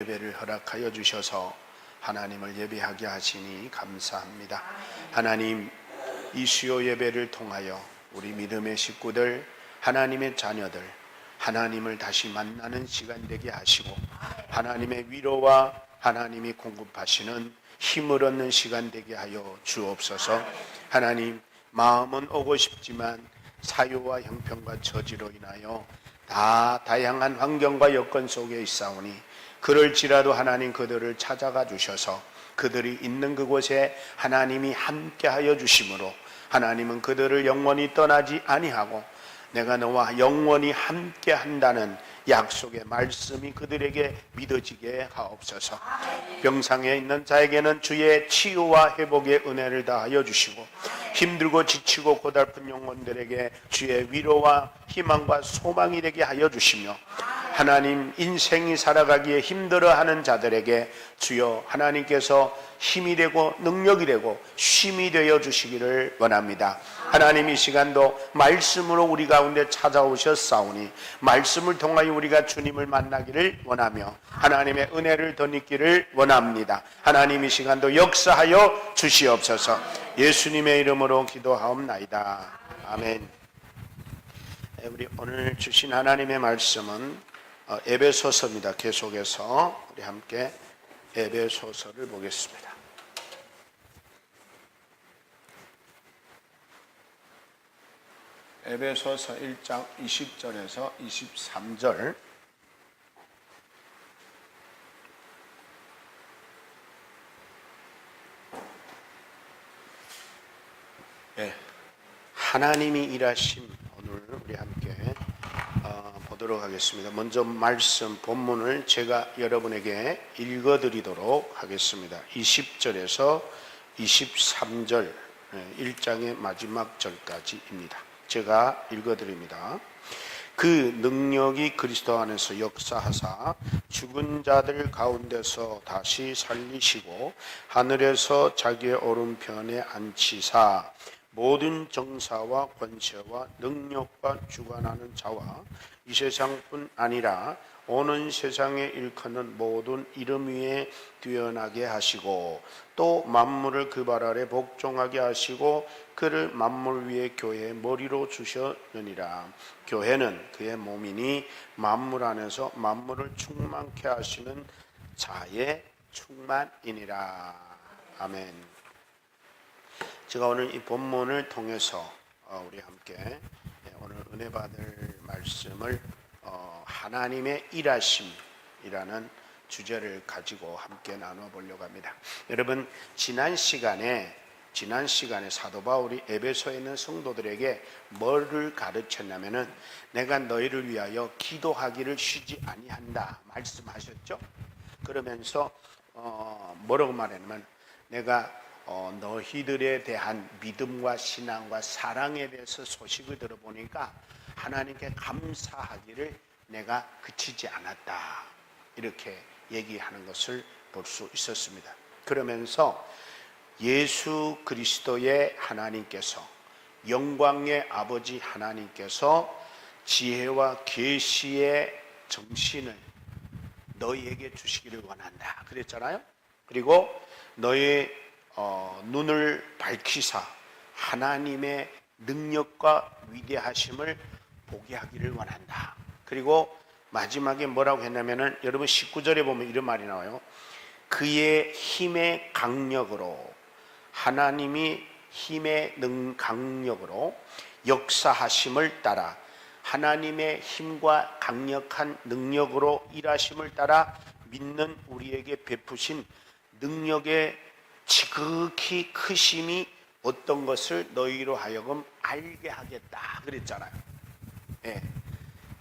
예배를 허락하여 주셔서 하나님을 예배하게 하시니 감사합니다. 하나님, 이 수요 예배를 통하여 우리 믿음의 식구들, 하나님의 자녀들, 하나님을 다시 만나는 시간 되게 하시고 하나님의 위로와 하나님이 공급하시는 힘을 얻는 시간 되게 하여 주옵소서. 하나님, 마음은 오고 싶지만 사유와 형편과 처지로 인하여 다양한 환경과 여건 속에 있사오니 그럴지라도 하나님 그들을 찾아가 주셔서 그들이 있는 그곳에 하나님이 함께하여 주심으로 하나님은 그들을 영원히 떠나지 아니하고 내가 너와 영원히 함께한다는 약속의 말씀이 그들에게 믿어지게 하옵소서. 병상에 있는 자에게는 주의 치유와 회복의 은혜를 다하여 주시고 힘들고 지치고 고달픈 영혼들에게 주의 위로와 희망과 소망이 되게 하여 주시며 하나님, 인생이 살아가기에 힘들어하는 자들에게 주여 하나님께서 힘이 되고 능력이 되고 쉼이 되어 주시기를 원합니다. 하나님, 이 시간도 말씀으로 우리 가운데 찾아오셨사오니 말씀을 통하여 우리가 주님을 만나기를 원하며 하나님의 은혜를 덧입기를 원합니다. 하나님, 이 시간도 역사하여 주시옵소서. 예수님의 이름으로 기도하옵나이다. 아멘. 우리 오늘 주신 하나님의 말씀은 에베소서입니다. 계속해서 우리 함께 에베소서를 보겠습니다. 에베소서 1장 20절에서 23절. 하나님이 일하심, 오늘 우리 함께 보도록 하겠습니다. 먼저 말씀 본문을 제가 여러분에게 읽어드리도록 하겠습니다. 20절에서 23절 1장의 마지막 절까지입니다. 제가 읽어드립니다. 그 능력이 그리스도 안에서 역사하사 죽은 자들 가운데서 다시 살리시고 하늘에서 자기의 오른편에 앉히사 모든 정사와 권세와 능력과 주관하는 자와 이 세상뿐 아니라 오는 세상에 일컫는 모든 이름 위에 뛰어나게 하시고 또 만물을 그 발 아래 복종하게 하시고 그를 만물 위에 교회의 머리로 주셨느니라. 교회는 그의 몸이니 만물 안에서 만물을 충만케 하시는 자의 충만이니라. 아멘. 제가 오늘 이 본문을 통해서 우리 함께 오늘 은혜 받을 말씀을 하나님의 일하심이라는 주제를 가지고 함께 나눠 보려고 합니다. 여러분, 지난 시간에 사도 바울이 에베소에 있는 성도들에게 뭐를 가르쳤냐면은 내가 너희를 위하여 기도하기를 쉬지 아니한다 말씀하셨죠. 그러면서 뭐라고 말했냐면 내가 너희들에 대한 믿음과 신앙과 사랑에 대해서 소식을 들어보니까 하나님께 감사하기를 내가 그치지 않았다, 이렇게 얘기하는 것을 볼 수 있었습니다. 그러면서 예수 그리스도의 하나님께서, 영광의 아버지 하나님께서 지혜와 계시의 정신을 너희에게 주시기를 원한다 그랬잖아요. 그리고 너희 눈을 밝히사 하나님의 능력과 위대하심을 보게 하기를 원한다. 그리고 마지막에 뭐라고 했냐면은 여러분 19절에 보면 이런 말이 나와요. 그의 힘의 강력으로, 하나님이 힘의 강력으로 역사하심을 따라, 하나님의 힘과 강력한 능력으로 일하심을 따라 믿는 우리에게 베푸신 능력의 지극히 크심이 어떤 것을 너희로 하여금 알게 하겠다 그랬잖아요. 예.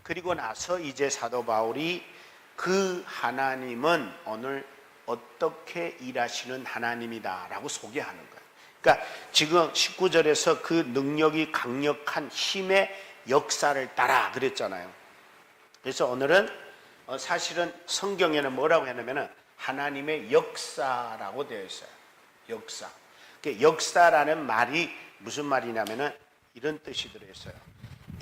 그리고 나서 이제 사도 바울이 그 하나님은 오늘 어떻게 일하시는 하나님이다 라고 소개하는 거예요. 그러니까 지금 19절에서 그 능력이 강력한 힘의 역사를 따라 그랬잖아요. 그래서 오늘은 사실은 성경에는 뭐라고 했냐면 하나님의 역사라고 되어 있어요. 역사. 역사라는 말이 무슨 말이냐면은 이런 뜻이 들어있어요.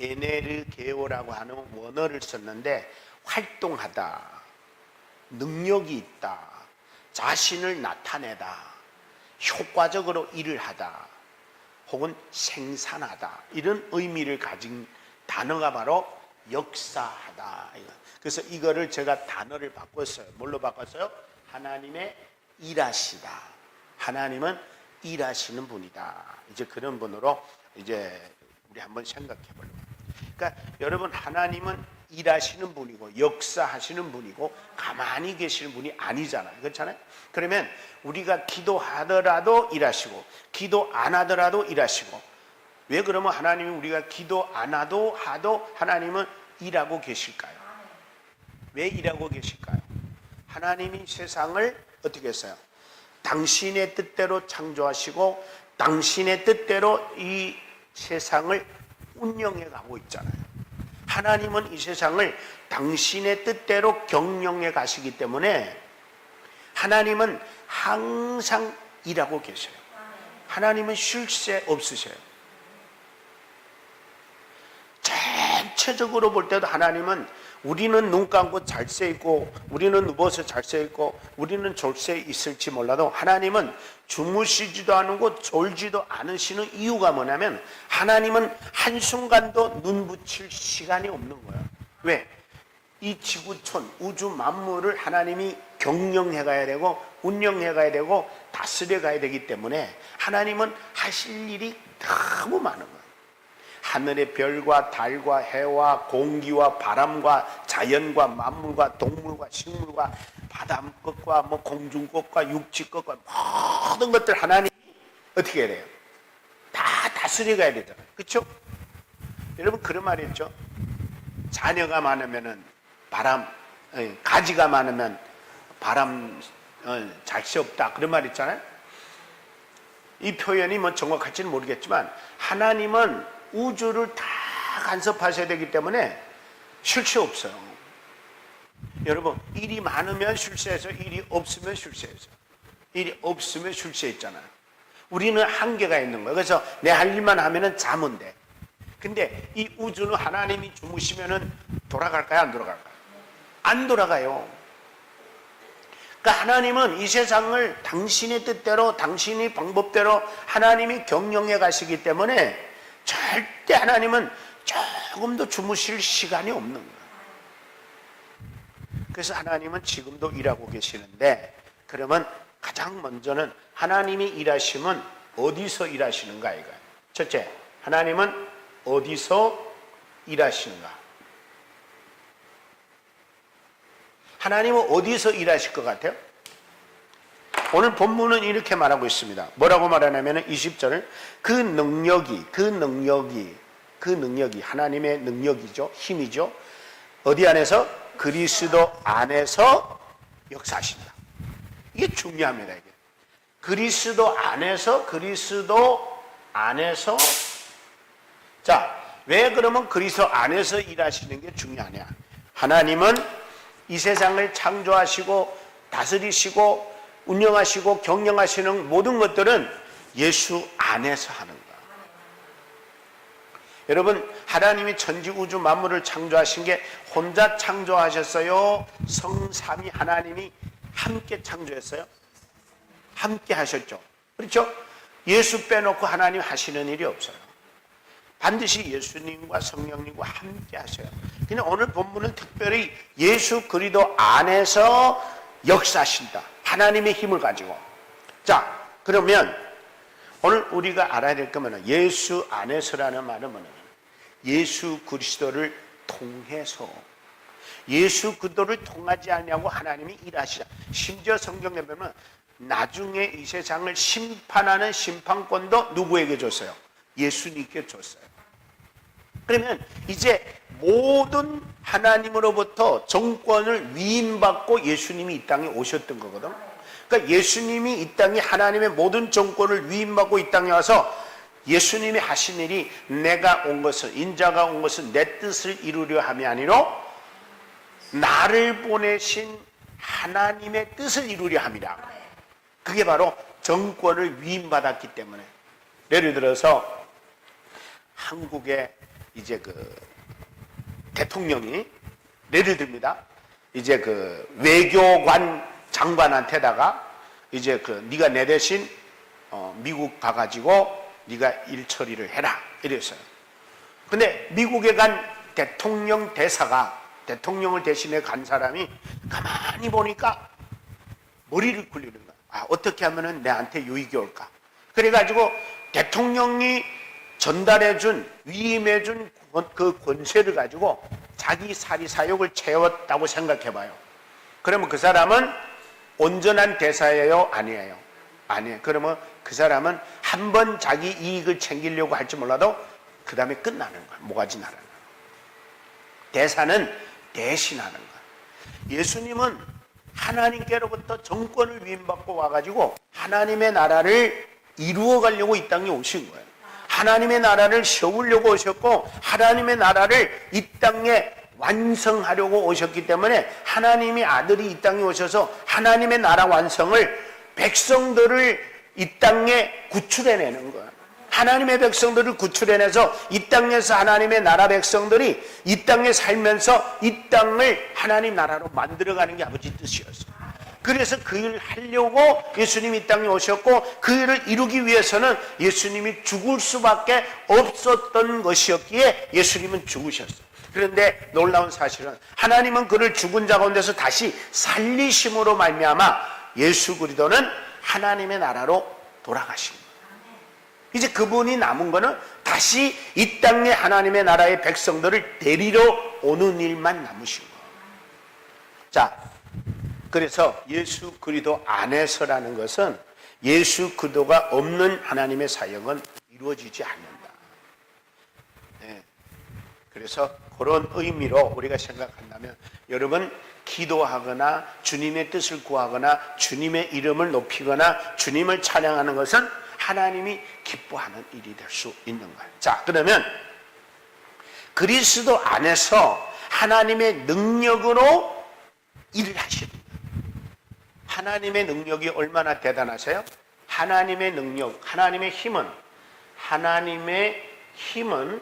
에네르게오라고 하는 원어를 썼는데 활동하다, 능력이 있다, 자신을 나타내다, 효과적으로 일을 하다, 혹은 생산하다, 이런 의미를 가진 단어가 바로 역사하다. 그래서 이거를 제가 단어를 바꿨어요. 뭘로 바꿨어요? 하나님의 일하시다. 하나님은 일하시는 분이다. 이제 그런 분으로 이제 우리 한번 생각해 보려고. 그러니까 여러분, 하나님은 일하시는 분이고 역사하시는 분이고 가만히 계시는 분이 아니잖아요. 그렇잖아요? 그러면 우리가 기도하더라도 일하시고 기도 안 하더라도 일하시고, 왜 그러면 하나님이 우리가 기도 안 하도 하나님은 일하고 계실까요? 왜 일하고 계실까요? 하나님이 세상을 어떻게 했어요? 당신의 뜻대로 창조하시고 당신의 뜻대로 이 세상을 운영해 가고 있잖아요. 하나님은 이 세상을 당신의 뜻대로 경영해 가시기 때문에 하나님은 항상 일하고 계셔요. 하나님은 쉴 새 없으셔요. 전체적으로 볼 때도 하나님은, 우리는 눈 감고 잘 새 있고 우리는 누워서 잘 새 있고 우리는 졸새 있을지 몰라도 하나님은 주무시지도 않고 졸지도 않으시는 이유가 뭐냐면, 하나님은 한순간도 눈 붙일 시간이 없는 거예요. 왜? 이 지구촌 우주 만물을 하나님이 경영해 가야 되고 운영해 가야 되고 다스려 가야 되기 때문에 하나님은 하실 일이 너무 많은 거예요. 하늘의 별과 달과 해와 공기와 바람과 자연과 만물과 동물과 식물과 바닷것과 공중것과 육지것과 모든 것들 하나님이 어떻게 해야 돼요? 다 다스려 가야 되잖아요. 그렇죠? 여러분, 그런 말이 있죠. 자녀가 많으면은 바람, 가지가 많으면 바람 잘 새 없다, 그런 말 있잖아요. 이 표현이 정확할지는 모르겠지만 하나님은 우주를 다 간섭하셔야 되기 때문에 쉴 새 없어요. 여러분, 일이 많으면 쉴 새해서 일이 없으면 쉴 새해서, 일이 없으면 쉴 새 있잖아요. 우리는 한계가 있는 거예요. 그래서 내 할 일만 하면은 자면 돼. 근데 이 우주는 하나님이 주무시면은 돌아갈까요? 안 돌아갈까요? 안 돌아가요. 그러니까 하나님은 이 세상을 당신의 뜻대로 당신의 방법대로 하나님이 경영해 가시기 때문에 절대 하나님은 조금도 주무실 시간이 없는 거예요. 그래서 하나님은 지금도 일하고 계시는데, 그러면 가장 먼저는 하나님이 일하시면 어디서 일하시는가 이거예요. 첫째, 하나님은 어디서 일하시는가? 하나님은 어디서 일하실 것 같아요? 오늘 본문은 이렇게 말하고 있습니다. 뭐라고 말하냐면 20절을 그 능력이 하나님의 능력이죠. 힘이죠. 어디 안에서? 그리스도 안에서 역사하신다. 이게 중요합니다. 이게. 그리스도 안에서. 자, 왜 그러면 그리스도 안에서 일하시는 게 중요하냐? 하나님은 이 세상을 창조하시고 다스리시고 운영하시고 경영하시는 모든 것들은 예수 안에서 하는 거야. 여러분, 하나님이 천지 우주 만물을 창조하신 게 혼자 창조하셨어요? 성삼위 하나님이 함께 창조했어요? 함께 하셨죠. 그렇죠? 예수 빼놓고 하나님 하시는 일이 없어요. 반드시 예수님과 성령님과 함께 하셔요. 그냥 오늘 본문은 특별히 예수 그리스도 안에서 역사하신다. 하나님의 힘을 가지고. 자, 그러면 오늘 우리가 알아야 될 거는 예수 안에서라는 말은 뭐냐면 예수 그리스도를 통해서, 예수 그리스도를 통하지 않냐고 하나님이 일하시자. 심지어 성경에 보면 나중에 이 세상을 심판하는 심판권도 누구에게 줬어요? 예수님께 줬어요. 그러면 이제 모든 하나님으로부터 정권을 위임받고 예수님이 이 땅에 오셨던 거거든. 그러니까 예수님이 이 땅에 하나님의 모든 정권을 위임받고 이 땅에 와서 예수님이 하신 일이, 내가 온 것은, 인자가 온 것은 내 뜻을 이루려 함이 아니로 나를 보내신 하나님의 뜻을 이루려 함이라. 그게 바로 정권을 위임받았기 때문에. 예를 들어서 한국의 이제 대통령이 예를 듭니다. 이제 그 외교관 장관한테다가 이제 그 네가 내 대신 미국 가가지고 네가 일 처리를 해라 이랬어요. 근데 미국에 간 대통령 대사가 대통령을 대신해 간 사람이 가만히 보니까 머리를 굴리는 거야. 아, 어떻게 하면은 내한테 유익이 올까? 그래가지고 대통령이 전달해준 위임해준 그 권세를 가지고 자기 사리 사욕을 채웠다고 생각해봐요. 그러면 그 사람은 온전한 대사예요? 아니에요? 아니에요. 그러면 그 사람은 한 번 자기 이익을 챙기려고 할지 몰라도 그 다음에 끝나는 거야. 모가지 나라는 거야. 대사는 대신하는 거야. 예수님은 하나님께로부터 정권을 위임받고 와가지고 하나님의 나라를 이루어가려고 이 땅에 오신 거예요. 하나님의 나라를 세우려고 오셨고 하나님의 나라를 이 땅에 완성하려고 오셨기 때문에 하나님의 아들이 이 땅에 오셔서 하나님의 나라 완성을 백성들을 이 땅에 구출해내는 거예요. 하나님의 백성들을 구출해내서 이 땅에서 하나님의 나라 백성들이 이 땅에 살면서 이 땅을 하나님 나라로 만들어가는 게 아버지 뜻이었어요. 그래서 그 일을 하려고 예수님이 이 땅에 오셨고 그 일을 이루기 위해서는 예수님이 죽을 수밖에 없었던 것이었기에 예수님은 죽으셨어요. 그런데 놀라운 사실은 하나님은 그를 죽은 자 가운데서 다시 살리심으로 말미암아 예수 그리스도는 하나님의 나라로 돌아가신 거예요. 이제 그분이 남은 거는 다시 이 땅에 하나님의 나라의 백성들을 데리러 오는 일만 남으신 거예요. 자, 그래서 예수 그리스도 안에서라는 것은 예수 그리스도가 없는 하나님의 사역은 이루어지지 않는다. 네. 그래서 그런 의미로 우리가 생각한다면 여러분 기도하거나 주님의 뜻을 구하거나 주님의 이름을 높이거나 주님을 찬양하는 것은 하나님이 기뻐하는 일이 될 수 있는 거예요. 자, 그러면 그리스도 안에서 하나님의 능력으로 일을 하시는 거예요. 하나님의 능력이 얼마나 대단하세요? 하나님의 능력, 하나님의 힘은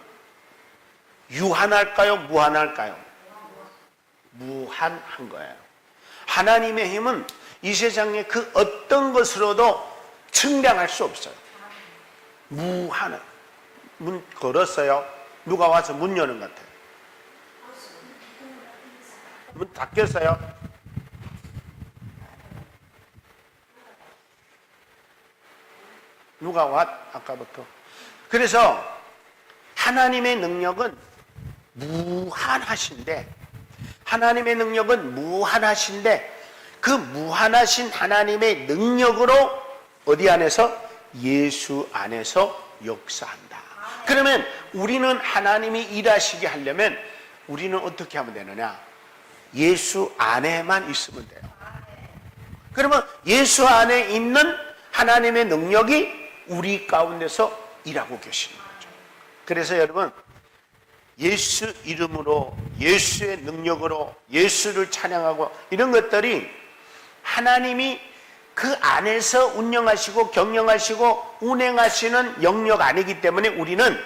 유한할까요? 무한할까요? 무한한 거예요. 하나님의 힘은 이 세상의 그 어떤 것으로도 측량할 수 없어요. 무한한. 문 걸었어요. 누가 와서 문 여는 것 같아요. 문 닫혔어요. 누가 왔? 아까부터. 그래서 하나님의 능력은 무한하신데 그 무한하신 하나님의 능력으로 어디 안에서? 예수 안에서 역사한다. 그러면 우리는 하나님이 일하시게 하려면 우리는 어떻게 하면 되느냐? 예수 안에만 있으면 돼요. 그러면 예수 안에 있는 하나님의 능력이 우리 가운데서 일하고 계시는 거죠. 그래서 여러분 예수 이름으로 예수의 능력으로 예수를 찬양하고 이런 것들이 하나님이 그 안에서 운영하시고 경영하시고 운행하시는 영역 아니기 때문에 우리는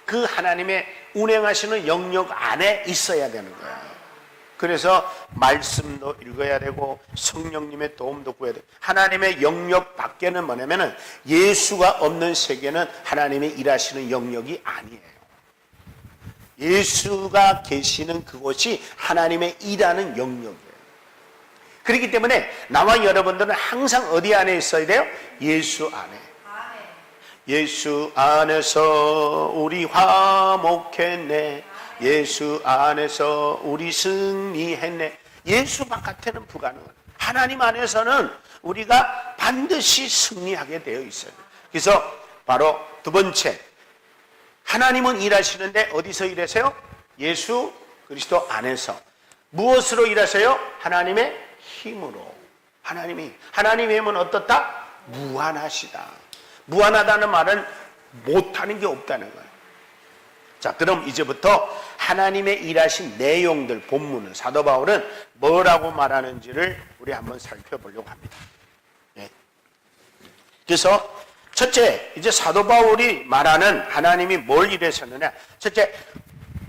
그 하나님의 운행하시는 영역 안에 있어야 되는 거예요. 그래서 말씀도 읽어야 되고 성령님의 도움도 구해야 돼요. 하나님의 영역 밖에는 뭐냐면은 예수가 없는 세계는 하나님의 일하시는 영역이 아니에요. 예수가 계시는 그곳이 하나님의 일하는 영역이에요. 그렇기 때문에 나와 여러분들은 항상 어디 안에 있어야 돼요? 예수 안에. 예수 안에서 우리 화목했네. 예수 안에서 우리 승리했네. 예수 바깥에는 불가능한. 하나님 안에서는 우리가 반드시 승리하게 되어 있어요. 그래서 바로 두 번째, 하나님은 일하시는데 어디서 일하세요? 예수 그리스도 안에서. 무엇으로 일하세요? 하나님의 힘으로. 하나님의 힘은 어떻다? 무한하시다. 무한하다는 말은 못하는 게 없다는 거예요. 자, 그럼 이제부터 하나님의 일하신 내용들, 본문은 사도 바울은 뭐라고 말하는지를 우리 한번 살펴보려고 합니다. 네. 그래서 첫째, 이제 사도 바울이 말하는 하나님이 뭘 일하셨느냐? 첫째,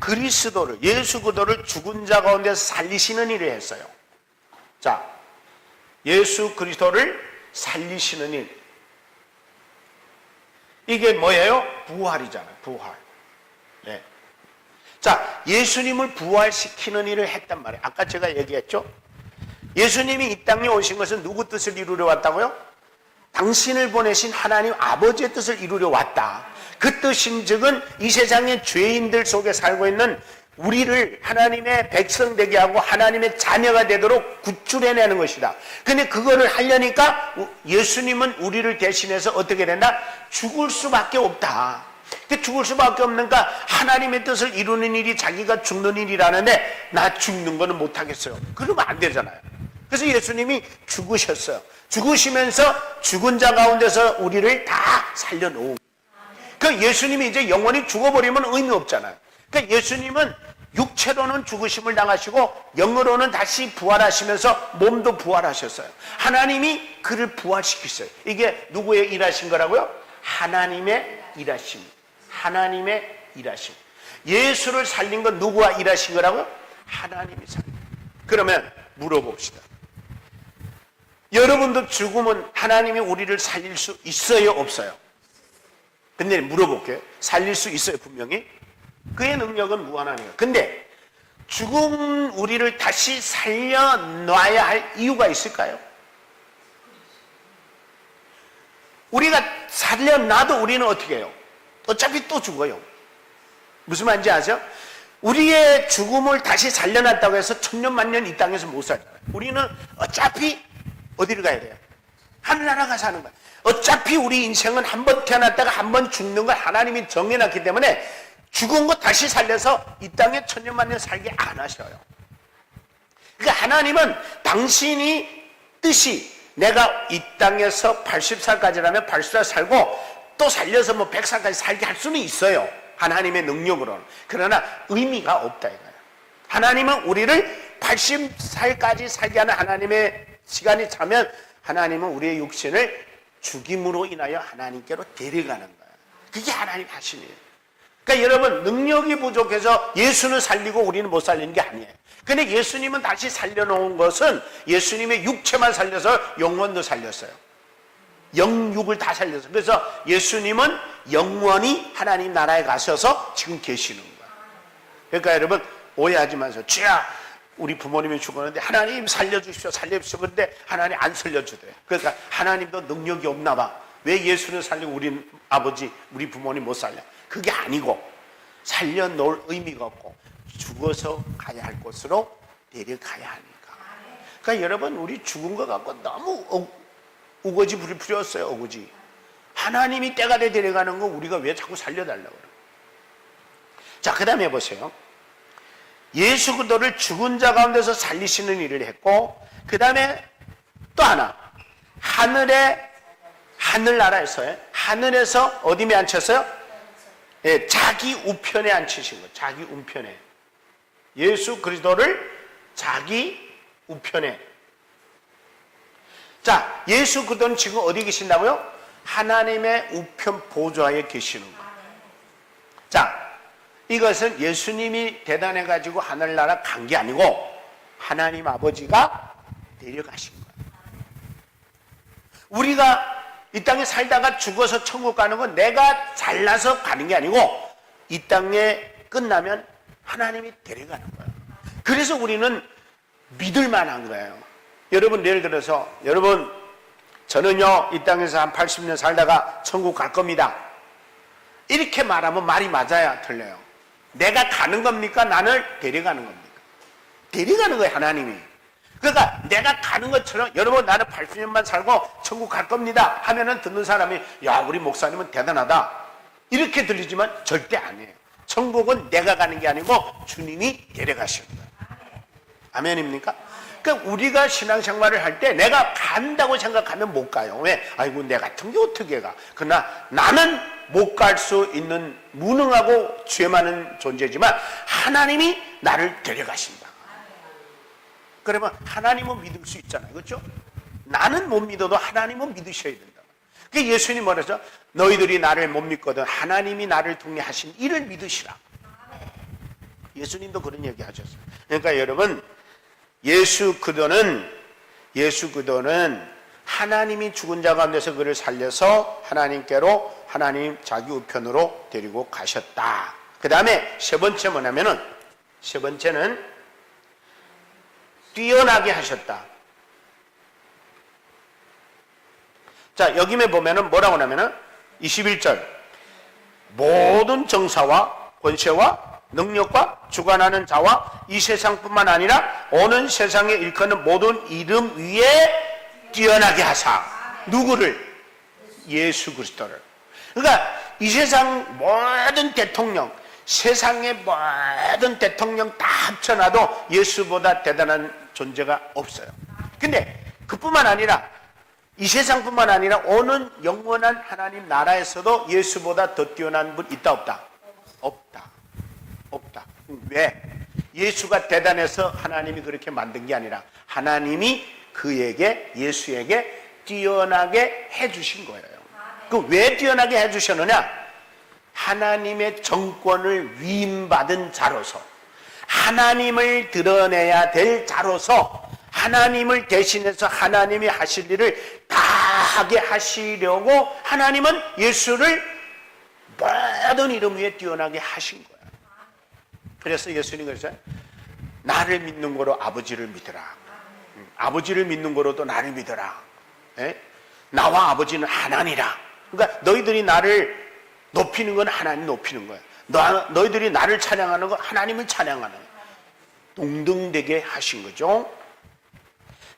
그리스도를, 예수 그리스도를 죽은 자 가운데서 살리시는 일을 했어요. 자, 예수 그리스도를 살리시는 일. 이게 뭐예요? 부활이잖아요. 부활. 네. 자, 예수님을 부활시키는 일을 했단 말이에요. 아까 제가 얘기했죠? 예수님이 이 땅에 오신 것은 누구 뜻을 이루려 왔다고요? 당신을 보내신 하나님 아버지의 뜻을 이루려 왔다. 그 뜻인즉은 이 세상의 죄인들 속에 살고 있는 우리를 하나님의 백성 되게 하고 하나님의 자녀가 되도록 구출해내는 것이다. 근데 그거를 하려니까 예수님은 우리를 대신해서 어떻게 된다? 죽을 수밖에 없다. 죽을 수밖에 없는가? 하나님의 뜻을 이루는 일이 자기가 죽는 일이라는데 나 죽는 거는 못하겠어요. 그러면 안 되잖아요. 그래서 예수님이 죽으셨어요. 죽으시면서 죽은 자 가운데서 우리를 다 살려놓은. 그 예수님이 이제 영원히 죽어버리면 의미 없잖아요. 그러니까 예수님은 육체로는 죽으심을 당하시고 영으로는 다시 부활하시면서 몸도 부활하셨어요. 하나님이 그를 부활시켰어요. 이게 누구의 일하신 거라고요? 하나님의 일하심. 하나님의 일하심. 예수를 살린 건 누구가 일하신 거라고요? 하나님이 살린 거예요. 그러면 물어봅시다. 여러분도 죽으면 하나님이 우리를 살릴 수 있어요? 없어요? 근데 물어볼게요. 살릴 수 있어요, 분명히. 그의 능력은 무한하니까. 근데 죽은 우리를 다시 살려놔야 할 이유가 있을까요? 우리가 살려놔도 우리는 어떻게 해요? 어차피 또 죽어요. 무슨 말인지 아세요? 우리의 죽음을 다시 살려놨다고 해서 천년 만년 이 땅에서 못 살잖아요. 우리는 어차피 어디를 가야 돼요? 하늘나라 가서 사는 거예요. 어차피 우리 인생은 한 번 태어났다가 한 번 죽는 걸 하나님이 정해놨기 때문에 죽은 거 다시 살려서 이 땅에 천년 만년 살게 안 하셔요. 그러니까 하나님은 당신이 뜻이 내가 이 땅에서 80살까지라면 80살 살고 또 살려서 뭐 100살까지 살게 할 수는 있어요. 하나님의 능력으로는. 그러나 의미가 없다 이거예요. 하나님은 우리를 80살까지 살게 하는 하나님의 시간이 차면 하나님은 우리의 육신을 죽임으로 인하여 하나님께로 데려가는 거예요. 그게 하나님 하시는 일이에요. 그러니까 여러분 능력이 부족해서 예수는 살리고 우리는 못 살리는 게 아니에요. 근데 예수님은 다시 살려놓은 것은 예수님의 육체만 살려서 영혼도 살렸어요. 영육을 다 살렸어요. 그래서 예수님은 영원히 하나님 나라에 가셔서 지금 계시는 거예요. 그러니까 여러분 오해하지 마세요. 주야 우리 부모님이 죽었는데 하나님 살려주십시오 살려주십시오. 그런데 하나님 안 살려주대요. 그러니까 하나님도 능력이 없나 봐. 왜 예수는 살리고 우리 아버지 우리 부모님 못 살려? 그게 아니고 살려놓을 의미가 없고 죽어서 가야 할 곳으로 데려가야 하니까. 그러니까 여러분 우리 죽은 것 갖고 너무 우거지 부릴 필요 없어요. 우거지. 하나님이 때가 돼 데려가는 거 우리가 왜 자꾸 살려달라고 그래요? 자, 그 다음에 보세요. 예수 그리스도를 죽은 자 가운데서 살리시는 일을 했고, 그 다음에 또 하나 하늘나라에서요. 하늘에서 어디에 앉혔어요? 예, 자기 우편에 앉히신 거예요. 자기 우편에. 예수 그리스도를 자기 우편에. 자, 예수 그리스도는 지금 어디 계신다고요? 하나님의 우편 보좌에 계시는 거예요. 자, 이것은 예수님이 대단해가지고 하늘나라 간 게 아니고 하나님 아버지가 데려가신 거예요. 우리가 이 땅에 살다가 죽어서 천국 가는 건 내가 잘나서 가는 게 아니고 이 땅에 끝나면 하나님이 데려가는 거예요. 그래서 우리는 믿을 만한 거예요. 여러분 예를 들어서 여러분 저는요 이 땅에서 한 80년 살다가 천국 갈 겁니다. 이렇게 말하면 말이 맞아야 틀려요. 내가 가는 겁니까? 나를 데려가는 겁니까? 데려가는 거예요 하나님이. 그러니까 내가 가는 것처럼 여러분 나는 80년만 살고 천국 갈 겁니다 하면은 듣는 사람이 야 우리 목사님은 대단하다 이렇게 들리지만 절대 아니에요. 천국은 내가 가는 게 아니고 주님이 데려가시는 거예요. 아멘입니까? 그러니까 우리가 신앙생활을 할 때 내가 간다고 생각하면 못 가요. 왜? 아이고 내 같은 게 어떻게 가. 그러나 나는 못 갈 수 있는 무능하고 죄 많은 존재지만 하나님이 나를 데려가신다. 그러면 하나님은 믿을 수 있잖아요. 그렇죠? 나는 못 믿어도 하나님은 믿으셔야 된다. 그게 예수님 뭐라죠? 너희들이 나를 못 믿거든 하나님이 나를 통해 하신 일을 믿으시라. 예수님도 그런 얘기 하셨어요. 그러니까 여러분, 예수 그리스도는 하나님이 죽은 자 가운데서 그를 살려서 하나님께로, 하나님 자기 우편으로 데리고 가셨다. 그 다음에 세 번째 뭐냐면은, 세 번째는 뛰어나게 하셨다. 자, 여기에 보면은 뭐라고 하냐면은 21절, 모든 정사와 권세와 능력과 주관하는 자와 이 세상뿐만 아니라 오는 세상에 일컫는 모든 이름 위에 뛰어나게 하사. 누구를? 예수 그리스도를. 그러니까 이 세상 모든 대통령, 세상의 모든 대통령 다 합쳐놔도 예수보다 대단한 존재가 없어요. 근데 그뿐만 아니라 이 세상뿐만 아니라 오는 영원한 하나님 나라에서도 예수보다 더 뛰어난 분 있다 없다? 없다. 없다. 왜? 예수가 대단해서 하나님이 그렇게 만든 게 아니라 하나님이 그에게, 예수에게 뛰어나게 해주신 거예요. 그 왜 뛰어나게 해주셨느냐? 하나님의 정권을 위임받은 자로서, 하나님을 드러내야 될 자로서, 하나님을 대신해서 하나님이 하실 일을 다 하게 하시려고 하나님은 예수를 모든 이름 위에 뛰어나게 하신 거예요. 그래서 예수님이 그랬어요. 나를 믿는 거로 아버지를 믿으라. 아버지를 믿는 거로도 나를 믿으라. 에? 나와 아버지는 하나니라. 그러니까 너희들이 나를 높이는 건 하나님 높이는 거야. 너희들이 나를 찬양하는 건 하나님을 찬양하는 거야. 동등되게 하신 거죠.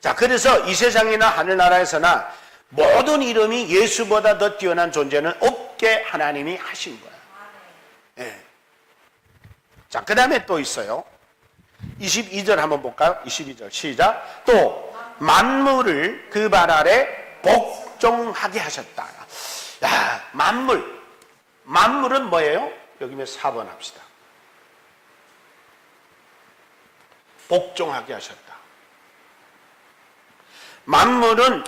자, 그래서 이 세상이나 하늘나라에서나 모든 이름이 예수보다 더 뛰어난 존재는 없게 하나님이 하신 거야. 예. 자, 그 다음에 또 있어요. 22절 한번 볼까요? 22절 시작. 또 만물을 그 발 아래 복종하게 하셨다. 야, 만물은 뭐예요? 여기 4번 합시다. 복종하게 하셨다. 만물은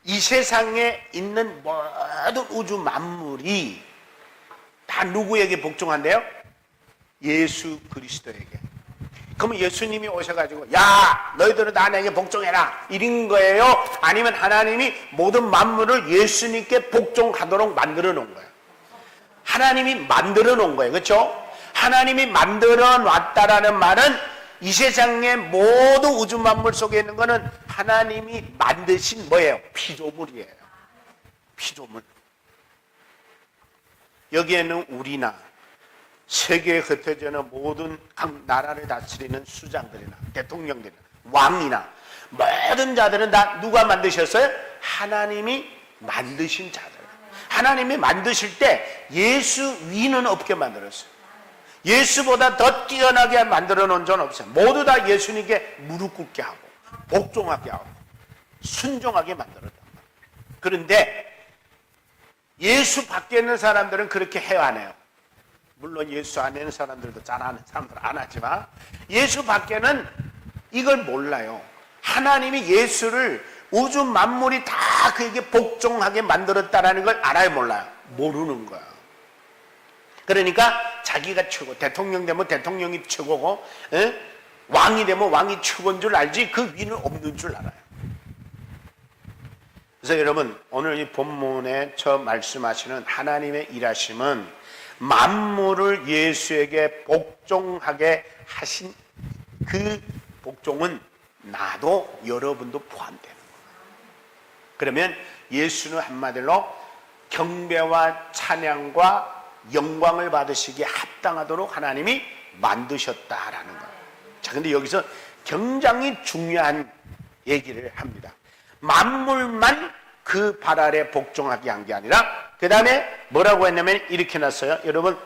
이 세상에 있는 모든 우주 만물이 다 누구에게 복종한대요? 예수 그리스도에게. 그러면 예수님이 오셔가지고 야, 너희들은 다 내게 복종해라 이런 거예요? 아니면 하나님이 모든 만물을 예수님께 복종하도록 만들어 놓은 거예요? 하나님이 만들어 놓은 거예요. 그렇죠? 하나님이 만들어 놨다라는 말은 이 세상의 모든 우주 만물 속에 있는 거는 하나님이 만드신 뭐예요? 피조물이에요. 피조물. 여기에는 우리나 세계에 흩어져 있는 모든 각 나라를 다스리는 수장들이나 대통령들이나 왕이나 모든 자들은 다 누가 만드셨어요? 하나님이 만드신 자들. 하나님이 만드실 때 예수 위는 없게 만들었어요. 예수보다 더 뛰어나게 만들어 놓은 전 없어요. 모두 다 예수님께 무릎 꿇게 하고 복종하게 하고 순종하게 만들었단 말이에요. 그런데 예수 밖에 있는 사람들은 그렇게 해야 안 해요. 물론 예수 안에 있는 사람들도 잘하는 사람들 안 하지만 예수 밖에는 이걸 몰라요. 하나님이 예수를 우주 만물이 다 그에게 복종하게 만들었다라는 걸 알아요, 몰라요? 모르는 거야. 그러니까 자기가 최고, 대통령 되면 대통령이 최고고 왕이 되면 왕이 최고인 줄 알지 그 위는 없는 줄 알아요. 그래서 여러분 오늘 이 본문에 저 말씀하시는 하나님의 일하심은 만물을 예수에게 복종하게 하신 그 복종은 나도 여러분도 포함되는 거예요. 그러면 예수는 한마디로 경배와 찬양과 영광을 받으시기에 합당하도록 하나님이 만드셨다라는 거예요. 자, 근데 여기서 굉장히 중요한 얘기를 합니다. 만물만 그 발 아래 복종하게 한 게 아니라 그 다음에 뭐라고 했냐면 이렇게 놨어요. 여러분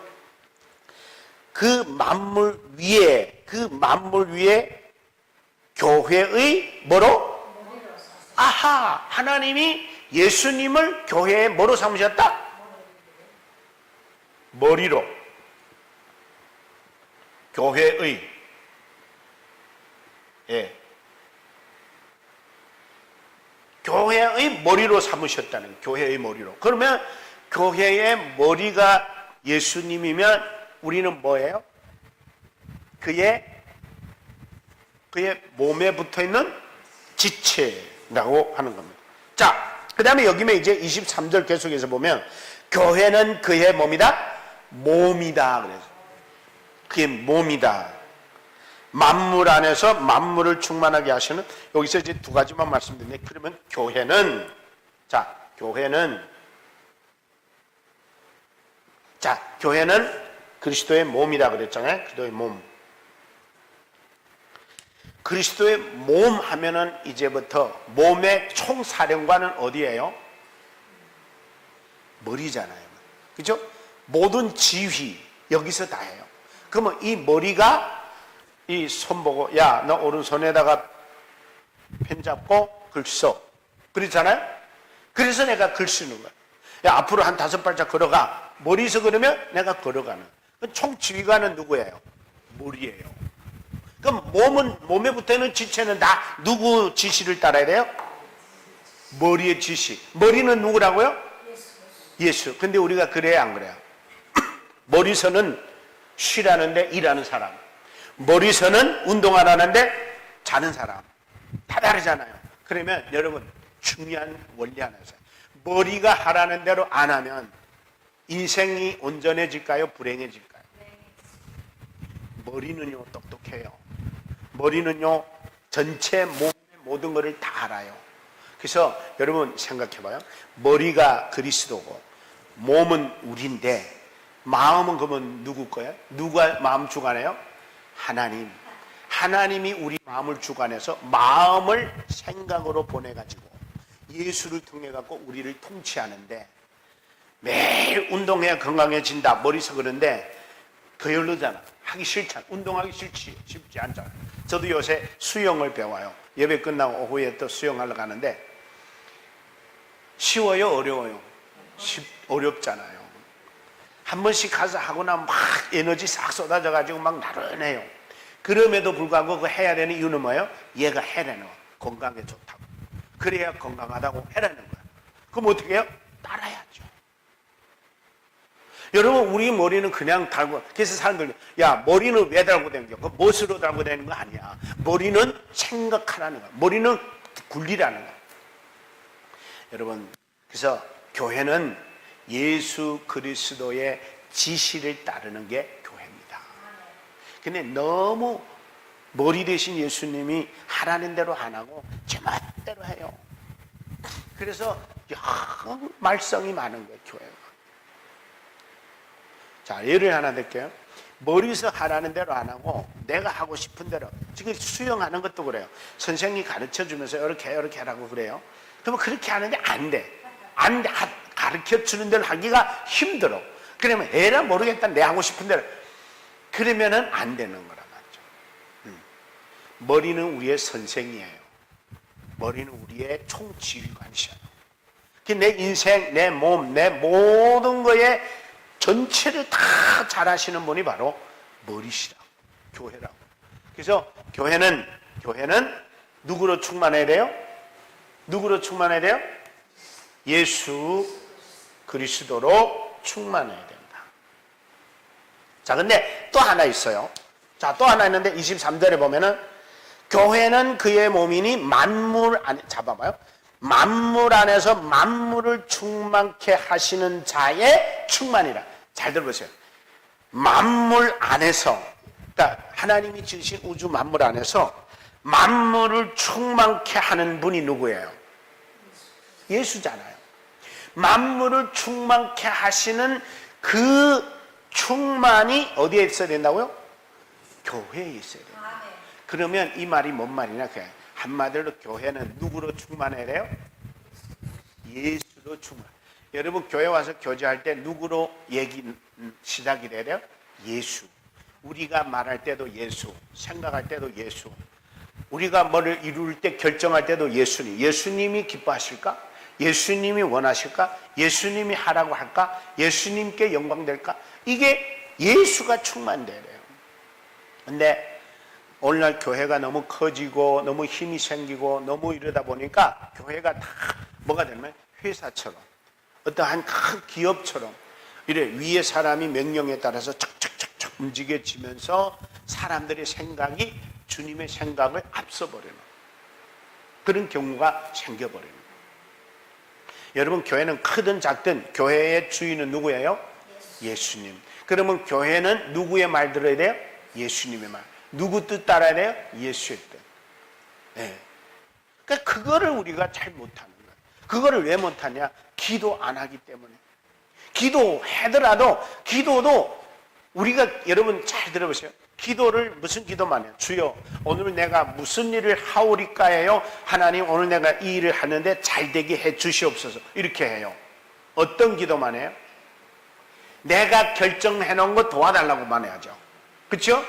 그 만물 위에 교회의 뭐로? 아하, 하나님이 예수님을 교회의 뭐로 삼으셨다? 머리로. 교회의 교회의 머리로 삼으셨다는, 교회의 머리로. 그러면 교회의 머리가 예수님이면 우리는 뭐예요? 그의 몸에 붙어있는 지체라고 하는 겁니다. 자, 그 다음에 여기면 이제 23절 계속해서 보면 교회는 그의 몸이다. 그래서 그의 몸이다. 만물 안에서 만물을 충만하게 하시는, 여기서 이제 두 가지만 말씀드리는데, 그러면 교회는 그리스도의 몸이다 그랬잖아요. 그리스도의 몸. 그리스도의 몸 하면은 이제부터 몸의 총사령관은 어디예요? 머리잖아요. 그죠? 모든 지휘 여기서 다 해요. 그러면 이 머리가 이 손 보고, 야, 너 오른손에다가 펜 잡고 글 써. 그렇잖아요? 그래서 내가 글 쓰는 거야. 야, 앞으로 한 5발짝 걸어가. 머리에서 그러면 내가 걸어가는. 총 지휘관은 누구예요? 머리예요. 그럼 몸에 붙어있는 지체는 다 누구 지시를 따라야 돼요? 머리의 지시. 머리는 누구라고요? 예수. 근데 우리가 그래야 안 그래요? 머리서는 쉬라는데 일하는 사람, 머리서는 운동 안 하는데 자는 사람, 다 다르잖아요. 그러면 여러분 중요한 원리 하나 있어요. 머리가 하라는 대로 안 하면 인생이 온전해질까요? 불행해질까요? 머리는요 똑똑해요. 머리는요 전체 몸의 모든 것을 다 알아요. 그래서 여러분 생각해봐요. 머리가 그리스도고 몸은 우리인데 마음은 그러면 누구 거예요? 누가 마음 주관해요? 하나님. 하나님이 우리 마음을 주관해서 마음을 생각으로 보내가지고 예수를 통해 갖고 우리를 통치하는데, 매일 운동해야 건강해진다 머리서 그런데 게을르잖아. 하기 싫잖아. 운동하기 쉽지 않잖아. 저도 요새 수영을 배워요. 예배 끝나고 오후에 또 수영하러 가는데 쉬워요? 어려워요? 어렵잖아요. 한 번씩 가서 하고 나면 막 에너지 싹 쏟아져 가지고 막 나른해요. 그럼에도 불구하고 그 해야 되는 이유는 뭐예요? 얘가 해라는 거. 건강에 좋다고. 그래야 건강하다고 해라는 거야. 그럼 어떻게 해요? 따라야죠. 여러분 우리 머리는 그냥 달고, 그래서 사람들 야 머리는 왜 달고 다니는 거야? 멋으로 달고 다니는 거 아니야. 머리는 생각하라는 거야. 머리는 굴리라는 거야. 여러분 그래서 교회는 예수 그리스도의 지시를 따르는 게 교회입니다. 근데 너무 머리 대신 예수님이 하라는 대로 안 하고 제 멋대로 해요. 그래서 말썽이 많은 거예요, 교회가. 자, 예를 하나 들게요. 머리에서 하라는 대로 안 하고 내가 하고 싶은 대로. 지금 수영하는 것도 그래요. 선생님이 가르쳐 주면서 이렇게 하라고 그래요. 그러면 그렇게 하는데 안 돼. 가르쳐 주는 대로 하기가 힘들어. 그러면 에라 모르겠다. 내 하고 싶은 대로. 그러면은 안 되는 거란 말이죠. 머리는 우리의 선생이에요. 머리는 우리의 총지휘관이셔요. 내 인생, 내 몸, 내 모든 거에 전체를 다 잘하시는 분이 바로 머리시라고, 교회라고. 그래서 교회는 누구로 충만해야 돼요? 누구로 충만해야 돼요? 예수 그리스도로 충만해야 된다. 자, 근데 또 하나 있어요. 자, 또 하나 있는데 23절에 보면은 교회는 그의 몸이니 만물 안에, 잡아봐요. 만물 안에서 만물을 충만케 하시는 자의 충만이라. 잘 들어보세요. 만물 안에서, 그러니까 하나님이 지으신 우주 만물 안에서 만물을 충만케 하는 분이 누구예요? 예수잖아요. 만물을 충만케 하시는 그 충만이 어디에 있어야 된다고요? 교회에 있어야 돼요. 그러면 이 말이 뭔 말이냐? 한마디로 교회는 누구로 충만해야 돼요? 예수로 충만. 여러분 교회 와서 교제할 때 누구로 시작이 돼야 돼요? 예수. 우리가 말할 때도 예수, 생각할 때도 예수. 우리가 뭐를 이룰 때 결정할 때도 예수님. 예수님이 기뻐하실까? 예수님이 원하실까? 예수님이 하라고 할까? 예수님께 영광 될까? 이게 예수가 충만돼야 돼요. 근데 오늘날 교회가 너무 커지고 너무 힘이 생기고 너무 이러다 보니까 교회가 다 뭐가 되냐면 회사처럼, 어떠한 큰 기업처럼 이래 위에 사람이 명령에 따라서 척척척척 움직여지면서 사람들의 생각이 주님의 생각을 앞서버리는 그런 경우가 생겨버립니다. 여러분, 교회는 크든 작든 교회의 주인은 누구예요? 예수님. 그러면 교회는 누구의 말 들어야 돼요? 예수님의 말. 누구 뜻 따라야 돼요? 예수의 뜻. 네. 그러니까 그거를 우리가 잘 못하는 거예요. 그거를 왜 못하냐? 기도 안 하기 때문에. 기도하더라도 기도도 우리가, 여러분 잘 들어보세요. 기도를 무슨 기도만 해요? 주여, 오늘 내가 무슨 일을 하오리까예요? 하나님, 오늘 내가 이 일을 하는데 잘 되게 해 주시옵소서. 이렇게 해요. 어떤 기도만 해요? 내가 결정해 놓은 거 도와달라고만 해야죠. 그렇죠?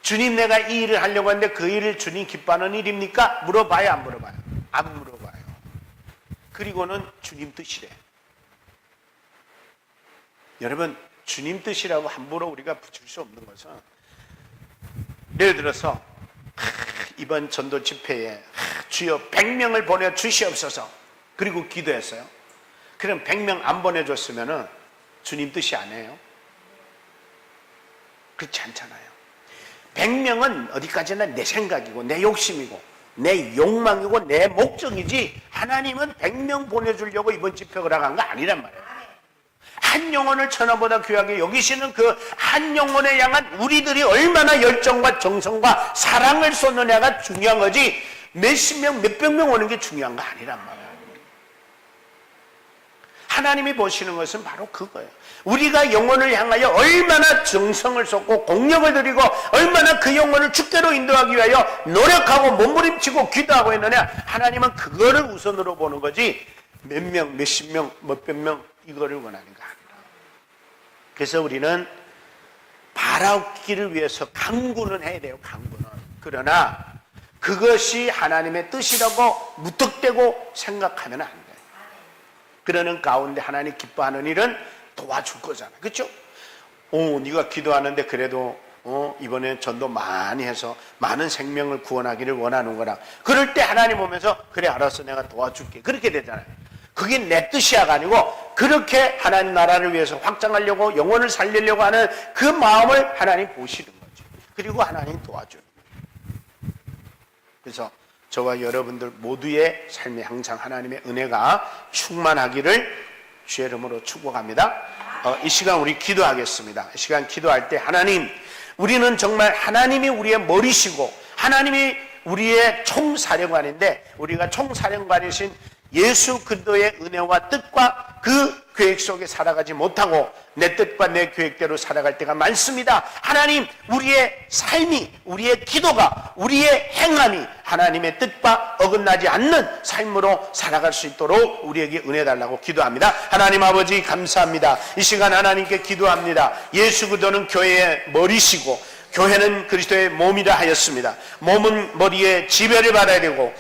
주님, 내가 이 일을 하려고 하는데 그 일을 주님 기뻐하는 일입니까? 물어봐요, 안 물어봐요? 안 물어봐요. 그리고는 주님 뜻이래. 여러분, 주님 뜻이라고 함부로 우리가 붙일 수 없는 것은, 예를 들어서 이번 전도 집회에 주여 100명을 보내주시옵소서, 그리고 기도했어요. 그럼 100명 안 보내줬으면 주님 뜻이 아니에요? 그렇지 않잖아요. 100명은 어디까지나 내 생각이고 내 욕심이고 내 욕망이고 내 목적이지, 하나님은 100명 보내주려고 이번 집회 허락한 거 아니란 말이에요. 한 영혼을 천하보다 귀하게 여기시는 그 한 영혼에 향한 우리들이 얼마나 열정과 정성과 사랑을 쏟느냐가 중요한 거지, 몇십 명, 몇백 명 오는 게 중요한 거 아니란 말이에요. 하나님이 보시는 것은 바로 그거예요. 우리가 영혼을 향하여 얼마나 정성을 쏟고 공력을 들이고 얼마나 그 영혼을 주께로 인도하기 위하여 노력하고 몸부림치고 기도하고 있느냐, 하나님은 그거를 우선으로 보는 거지 몇 명, 몇십 명, 몇백 명 이거를 원하는 거 아니라. 그래서 우리는 바라기를 위해서 강구는 해야 돼요. 강구는. 그러나 그것이 하나님의 뜻이라고 무턱대고 생각하면 안 돼요. 그러는 가운데 하나님 기뻐하는 일은 도와줄 거잖아. 그렇죠? 네가 기도하는데 그래도 이번에 전도 많이 해서 많은 생명을 구원하기를 원하는 거라. 그럴 때 하나님 오면서 그래 알았어 내가 도와줄게. 그렇게 되잖아요. 그게 내 뜻이야가 아니고 그렇게 하나님 나라를 위해서 확장하려고 영혼을 살리려고 하는 그 마음을 하나님 보시는 거죠. 그리고 하나님 도와주는 거예요. 그래서 저와 여러분들 모두의 삶에 항상 하나님의 은혜가 충만하기를 주의 이름으로 축복합니다. 이 시간 우리 기도하겠습니다. 이 시간 기도할 때 하나님, 우리는 정말 하나님이 우리의 머리시고 하나님이 우리의 총사령관인데, 우리가 총사령관이신 예수 그리스도의 은혜와 뜻과 그 계획 속에 살아가지 못하고 내 뜻과 내 계획대로 살아갈 때가 많습니다. 하나님, 우리의 삶이, 우리의 기도가, 우리의 행함이 하나님의 뜻과 어긋나지 않는 삶으로 살아갈 수 있도록 우리에게 은혜 달라고 기도합니다. 하나님 아버지 감사합니다. 이 시간 하나님께 기도합니다. 예수 그리스도는 교회의 머리시고 교회는 그리스도의 몸이라 하였습니다. 몸은 머리의 지배를 받아야 되고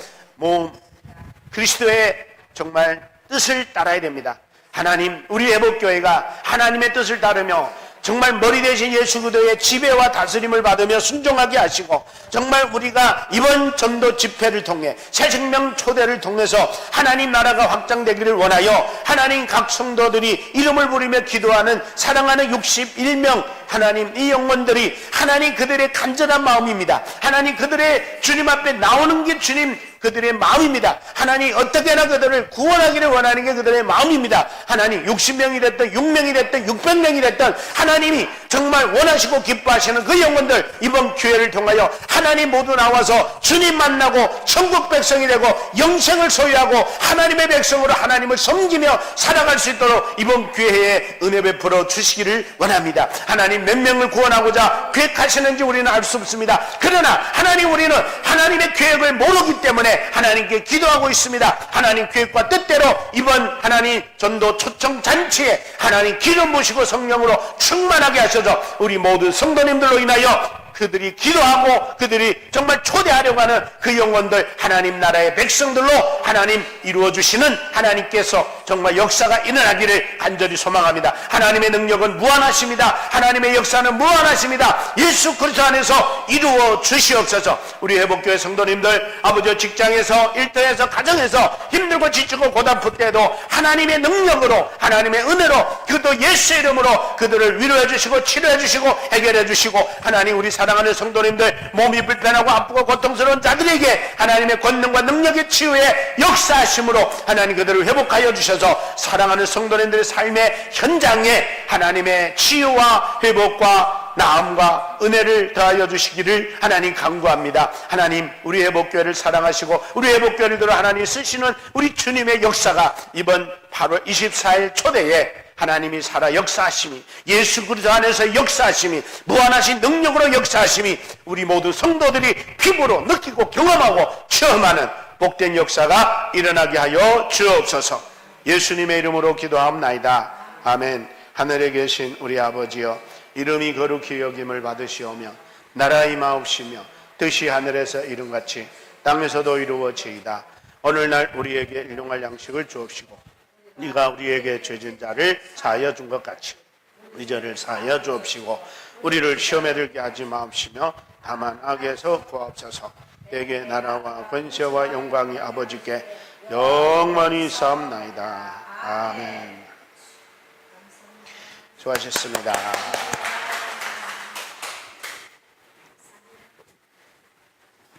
그리스도의 정말 뜻을 따라야 됩니다. 하나님, 우리 회복교회가 하나님의 뜻을 따르며 정말 머리 대신 예수 그리스도의 지배와 다스림을 받으며 순종하게 하시고, 정말 우리가 이번 전도 집회를 통해 새 생명 초대를 통해서 하나님 나라가 확장되기를 원하여 하나님 각 성도들이 이름을 부르며 기도하는 사랑하는 61명 하나님, 이 영혼들이 하나님 그들의 간절한 마음입니다. 하나님 그들의 주님 앞에 나오는 게 주님 그들의 마음입니다. 하나님 어떻게나 그들을 구원하기를 원하는 게 그들의 마음입니다. 하나님 60명이 됐든 6명이 됐든 600명이 됐든 하나님이 정말 원하시고 기뻐하시는 그 영혼들, 이번 기회를 통하여 하나님 모두 나와서 주님 만나고 천국 백성이 되고 영생을 소유하고 하나님의 백성으로 하나님을 섬기며 살아갈 수 있도록 이번 기회에 은혜 베풀어 주시기를 원합니다. 하나님 몇 명을 구원하고자 계획하시는지 우리는 알 수 없습니다. 그러나 하나님, 우리는 하나님의 계획을 모르기 때문에 하나님께 기도하고 있습니다. 하나님 계획과 뜻대로 이번 하나님 전도 초청 잔치에 하나님 기름 부으시고 성령으로 충만하게 하셔서 우리 모든 성도님들로 인하여 그들이 기도하고 그들이 정말 초대하려고 하는 그 영혼들, 하나님 나라의 백성들로 하나님 이루어주시는 하나님께서 정말 역사가 일어나기를 간절히 소망합니다. 하나님의 능력은 무한하십니다. 하나님의 역사는 무한하십니다. 예수 그리스도 안에서 이루어 주시옵소서. 우리 회복교회 성도님들, 아버지 직장에서, 일터에서, 가정에서 힘들고 지치고 고단풀 때도 하나님의 능력으로, 하나님의 은혜로, 그것도 예수의 이름으로 그들을 위로해 주시고 치료해 주시고 해결해 주시고, 하나님 우리 사랑하는 성도님들, 몸이 불편하고 아프고 고통스러운 자들에게 하나님의 권능과 능력의 치유의 역사하심으로 하나님 그들을 회복하여 주셔서 사랑하는 성도님들의 삶의 현장에 하나님의 치유와 회복과 나음과 은혜를 더하여 주시기를 하나님 간구합니다. 하나님 우리 회복교회를 사랑하시고 우리 회복교회를 들어 하나님 쓰시는 우리 주님의 역사가 이번 8월 24일 초대에 하나님이 살아 역사하심이, 예수 그리스도 안에서 역사하심이, 무한하신 능력으로 역사하심이 우리 모두 성도들이 피부로 느끼고 경험하고 체험하는 복된 역사가 일어나게 하여 주옵소서. 예수님의 이름으로 기도합나이다. 아멘. 하늘에 계신 우리 아버지여, 이름이 거룩히 여김을 받으시오며 나라 임하옵시며 뜻이 하늘에서 이룬같이 땅에서도 이루어지이다. 오늘날 우리에게 일용할 양식을 주옵시고 네가 우리에게 죄진 자를 사하여 준 것 같이 우리 죄를 사하여 주옵시고 우리를 시험에 들게 하지 마옵시며 다만 악에서 구하옵소서. 내게 나라와 권세와 영광이 아버지께 영원히 싸움나이다. 아멘. 수고하셨습니다.